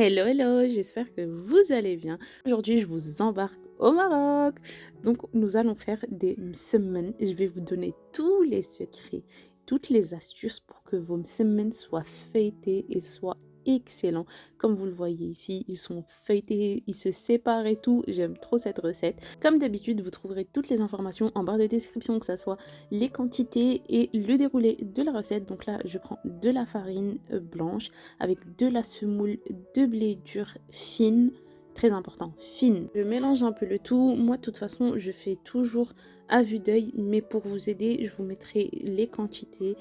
Hello, hello, j'espère que vous allez bien. Aujourd'hui, je vous embarque au Maroc. Donc, nous allons faire des msemen. Je vais vous donner tous les secrets, toutes les astuces pour que vos msemen soient feuilletés et soient excellents. Comme vous le voyez ici, ils sont feuilletés, ils se séparent et tout. J'aime trop cette recette. Comme d'habitude, vous trouverez toutes les informations en barre de description, que ce soit les quantités et le déroulé de la recette. Donc là, je prends de la farine blanche avec de la semoule de blé dur fine, très important, fine. Je mélange un peu le tout. Moi, de toute façon, je fais toujours à vue d'œil, mais pour vous aider, je vous mettrai les quantités.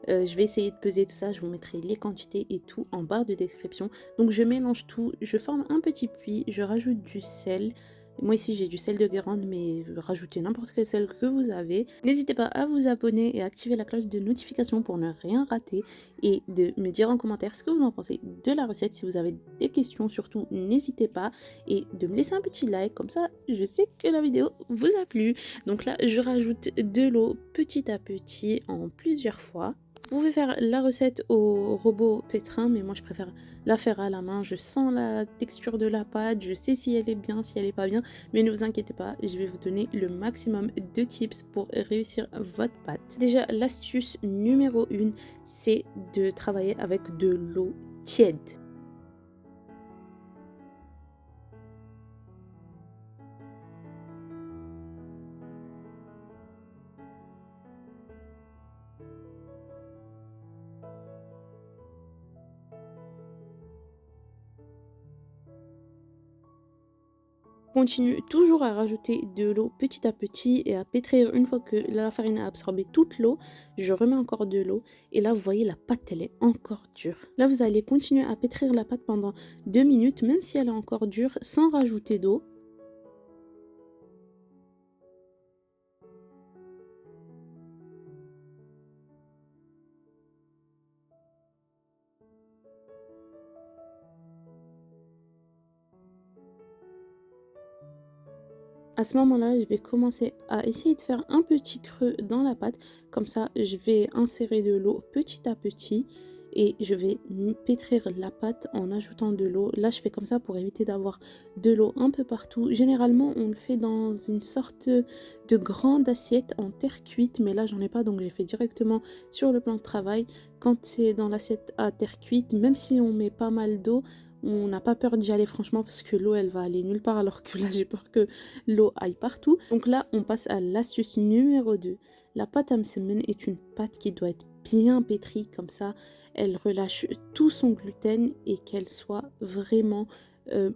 Je vais essayer de peser tout ça, je vous mettrai les quantités et tout en barre de description. Donc je mélange tout, je forme un petit puits, je rajoute du sel. Moi ici j'ai du sel de Guérande, mais rajoutez n'importe quel sel que vous avez. N'hésitez pas à vous abonner et à activer la cloche de notification pour ne rien rater et de me dire en commentaire ce que vous en pensez de la recette. Si vous avez des questions, surtout n'hésitez pas, et de me laisser un petit like, comme ça je sais que la vidéo vous a plu. Donc là je rajoute de l'eau petit à petit en plusieurs fois. Vous pouvez faire la recette au robot pétrin, mais moi je préfère la faire à la main. Je sens la texture de la pâte, je sais si elle est bien, si elle est pas bien, mais ne vous inquiétez pas, je vais vous donner le maximum de tips pour réussir votre pâte. Déjà, l'astuce numéro 1, c'est de travailler avec de l'eau tiède. Continue toujours à rajouter de l'eau petit à petit et à pétrir. Une fois que la farine a absorbé toute l'eau, je remets encore de l'eau et là vous voyez la pâte elle est encore dure. Là vous allez continuer à pétrir la pâte pendant 2 minutes même si elle est encore dure sans rajouter d'eau. À ce moment-là, je vais commencer à essayer de faire un petit creux dans la pâte. Comme ça, je vais insérer de l'eau petit à petit et je vais pétrir la pâte en ajoutant de l'eau. Là, je fais comme ça pour éviter d'avoir de l'eau un peu partout. Généralement, on le fait dans une sorte de grande assiette en terre cuite, mais là, j'en ai pas, donc j'ai fait directement sur le plan de travail. Quand c'est dans l'assiette à terre cuite, même si on met pas mal d'eau, on n'a pas peur d'y aller franchement parce que l'eau elle va aller nulle part, alors que là j'ai peur que l'eau aille partout. Donc là on passe à l'astuce numéro 2. La pâte à msemen est une pâte qui doit être bien pétrie, comme ça elle relâche tout son gluten et qu'elle soit vraiment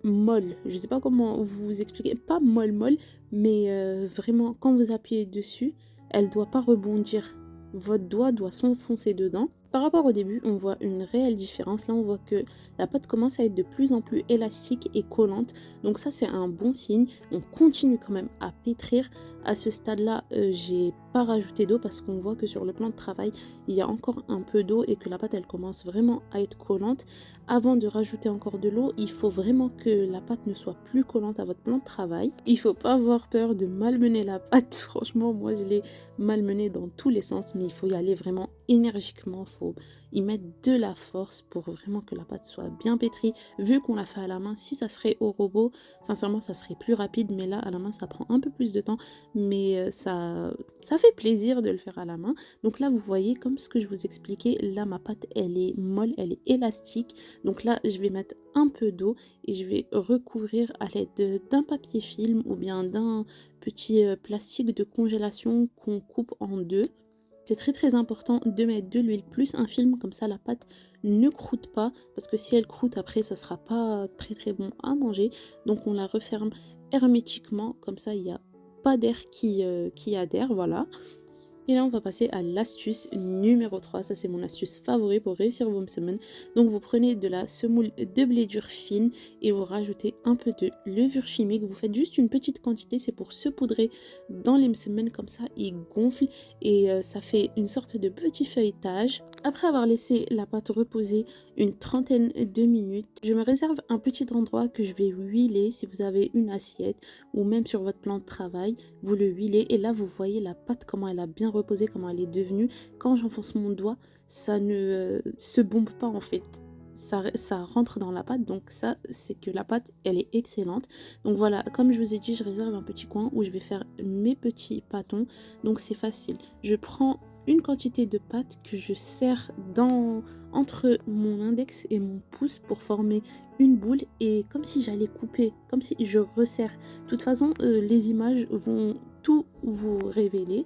molle. Je sais pas comment vous expliquer, pas molle molle, mais vraiment quand vous appuyez dessus, elle doit pas rebondir. Votre doigt doit s'enfoncer dedans. Par rapport au début, on voit une réelle différence. Là, on voit que la pâte commence à être de plus en plus élastique et collante. Donc ça, c'est un bon signe. On continue quand même à pétrir. À ce stade-là, j'ai pas rajouté d'eau parce qu'on voit que sur le plan de travail, il y a encore un peu d'eau et que la pâte, elle commence vraiment à être collante. Avant de rajouter encore de l'eau, il faut vraiment que la pâte ne soit plus collante à votre plan de travail. Il faut pas avoir peur de malmener la pâte. Franchement, moi, je l'ai malmenée dans tous les sens, mais il faut y aller vraiment énergiquement. Il faut y mettre de la force pour vraiment que la pâte soit bien pétrie. Vu qu'on la fait à la main, si ça serait au robot, sincèrement, ça serait plus rapide, mais là, à la main, ça prend un peu plus de temps, mais ça fait plaisir de le faire à la main. Donc là, vous voyez, comme ce que je vous expliquais, là, ma pâte, elle est molle, elle est élastique. Donc là, je vais mettre un peu d'eau et je vais recouvrir à l'aide d'un papier film ou bien d'un petit plastique de congélation qu'on coupe en deux. C'est très très important de mettre de l'huile plus un film, comme ça la pâte ne croûte pas, parce que si elle croûte après ça sera pas très très bon à manger. Donc on la referme hermétiquement, comme ça il n'y a pas d'air qui adhère, voilà. Et là, on va passer à l'astuce numéro 3. Ça, c'est mon astuce favorite pour réussir vos msemen. Donc, vous prenez de la semoule de blé dur fine et vous rajoutez un peu de levure chimique. Vous faites juste une petite quantité, c'est pour saupoudrer dans les msemen. Comme ça, ils gonflent et ça fait une sorte de petit feuilletage. Après avoir laissé la pâte reposer une trentaine de minutes, je me réserve un petit endroit que je vais huiler si vous avez une assiette ou même sur votre plan de travail. Vous le huilez et là, vous voyez la pâte, comment elle a bien reposé, comment elle est devenue. Quand j'enfonce mon doigt, ça ne se bombe pas en fait. ça rentre dans la pâte, donc ça, c'est que la pâte, elle est excellente. Donc voilà, comme je vous ai dit, je réserve un petit coin où je vais faire mes petits pâtons, donc c'est facile. Je prends une quantité de pâte que je serre entre mon index et mon pouce pour former une boule et comme si j'allais couper, comme si je resserre. De toute façon, les images vont tout vous révéler,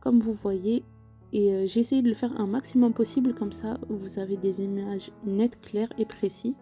comme vous voyez. Et j'ai essayé de le faire un maximum possible, comme ça vous avez des images nettes, claires et précises.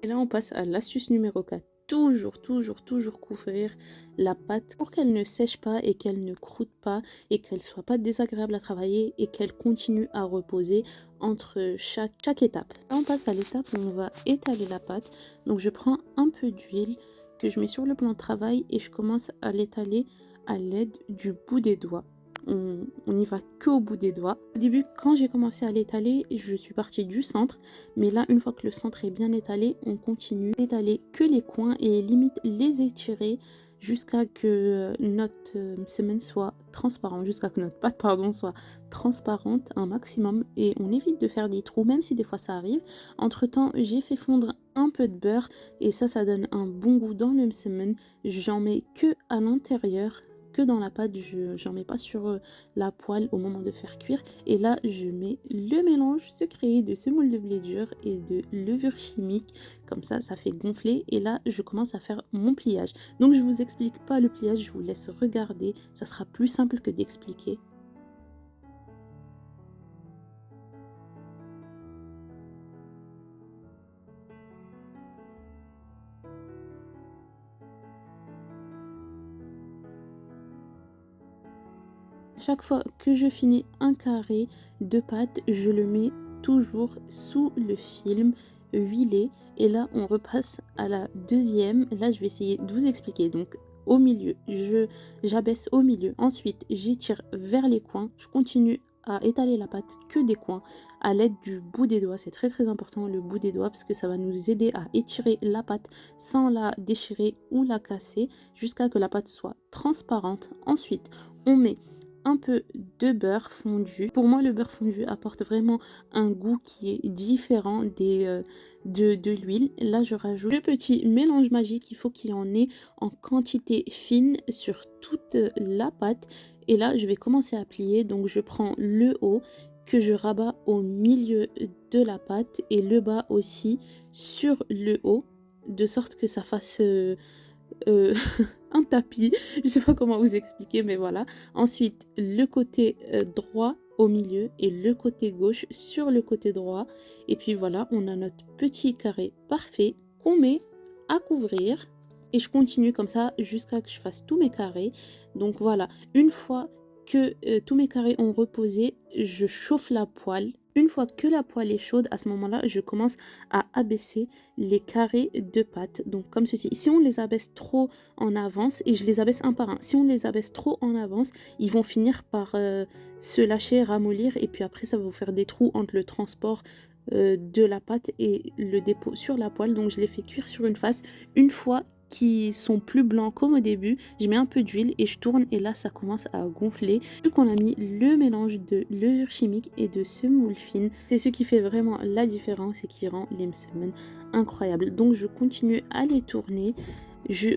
Et là, on passe à l'astuce numéro 4. Toujours, toujours, toujours couvrir la pâte pour qu'elle ne sèche pas et qu'elle ne croûte pas et qu'elle soit pas désagréable à travailler et qu'elle continue à reposer entre chaque étape. Là, on passe à l'étape où on va étaler la pâte. Donc, je prends un peu d'huile que je mets sur le plan de travail et je commence à l'étaler à l'aide du bout des doigts. On n'y va que au bout des doigts. Au début, quand j'ai commencé à l'étaler, je suis partie du centre. Mais là, une fois que le centre est bien étalé, on continue d'étaler que les coins et limite les étirer jusqu'à que notre semaine soit transparente, jusqu'à que notre pâte pardon, soit transparente un maximum. Et on évite de faire des trous, même si des fois ça arrive. Entre temps, j'ai fait fondre un peu de beurre et ça donne un bon goût dans le semaine. J'en mets que à l'intérieur, que dans la pâte, j'en mets pas sur la poêle au moment de faire cuire. Et là, je mets le mélange secret de semoule de blé dur et de levure chimique. Comme ça fait gonfler. Et là, je commence à faire mon pliage. Donc, je vous explique pas le pliage, je vous laisse regarder. Ça sera plus simple que d'expliquer. Chaque fois que je finis un carré de pâte, je le mets toujours sous le film huilé. Et là, on repasse à la deuxième. Là, je vais essayer de vous expliquer. Donc, au milieu, j'abaisse au milieu. Ensuite, j'étire vers les coins. Je continue à étaler la pâte que des coins à l'aide du bout des doigts. C'est très très important le bout des doigts parce que ça va nous aider à étirer la pâte sans la déchirer ou la casser jusqu'à que la pâte soit transparente. Ensuite, on met un peu de beurre fondu. Pour moi, le beurre fondu apporte vraiment un goût qui est différent de l'huile. Là, je rajoute le petit mélange magique. Il faut qu'il y en ait en quantité fine sur toute la pâte. Et là, je vais commencer à plier. Donc, je prends le haut que je rabats au milieu de la pâte et le bas aussi sur le haut, de sorte que ça fasse euh, un tapis. Je sais pas comment vous expliquer, mais voilà. Ensuite, le côté droit au milieu et le côté gauche sur le côté droit. Et puis voilà, on a notre petit carré parfait qu'on met à couvrir. Et je continue comme ça jusqu'à que je fasse tous mes carrés. Donc voilà, une fois que tous mes carrés ont reposé, je chauffe la poêle. Une fois que la poêle est chaude, à ce moment-là, je commence à abaisser les carrés de pâte. Donc comme ceci. Si on les abaisse trop en avance, et je les abaisse un par un, si on les abaisse trop en avance, ils vont finir par se lâcher, ramollir, et puis après ça va vous faire des trous entre le transport de la pâte et le dépôt sur la poêle. Donc je les fais cuire sur une face. Une fois qui sont plus blancs comme au début, je mets un peu d'huile et je tourne et là ça commence à gonfler. Vu qu'on a mis le mélange de levure chimique et de semoule fine, c'est ce qui fait vraiment la différence et qui rend les msemen incroyables. Donc je continue à les tourner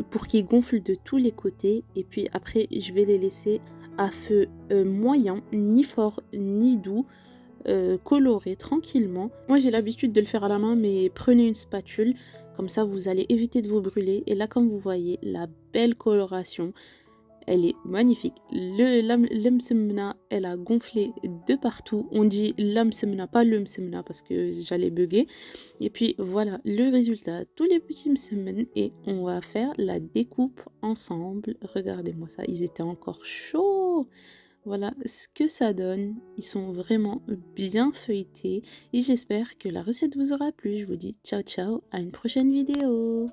pour qu'ils gonflent de tous les côtés et puis après je vais les laisser à feu moyen, ni fort ni doux, coloré tranquillement. Moi j'ai l'habitude de le faire à la main, mais prenez une spatule, comme ça vous allez éviter de vous brûler. Et là comme vous voyez, la belle coloration, elle est magnifique. Le msemna, elle a gonflé de partout. On dit la msemna, pas le msemna parce que j'allais bugger. Et puis voilà le résultat, tous les petits msemen. Et on va faire la découpe ensemble. Regardez-moi ça, ils étaient encore chauds. Voilà ce que ça donne. Ils sont vraiment bien feuilletés. Et j'espère que la recette vous aura plu. Je vous dis ciao ciao, à une prochaine vidéo.